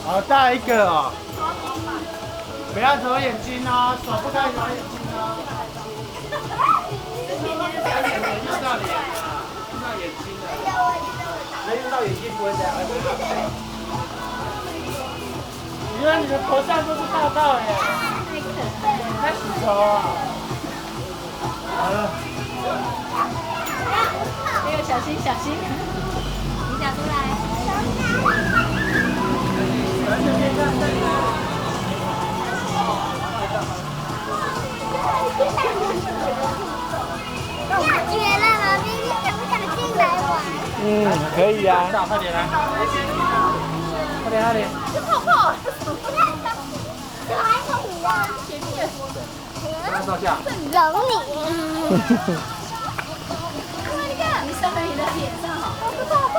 好大一个哦！不要揉眼睛哦，手不可以揉眼睛哦。用到脸啊，用到眼睛的。没用到眼睛不会这样。原来你的头上都是泡泡耶！在洗头啊！好了。那个小心小心，你讲出来。下雪了，妈咪，你想不想进来玩？可以啊，快点来，快点快点。这泡泡，这还有你啊！让照相。揉你。你看，你上面你的脸上好，这泡泡。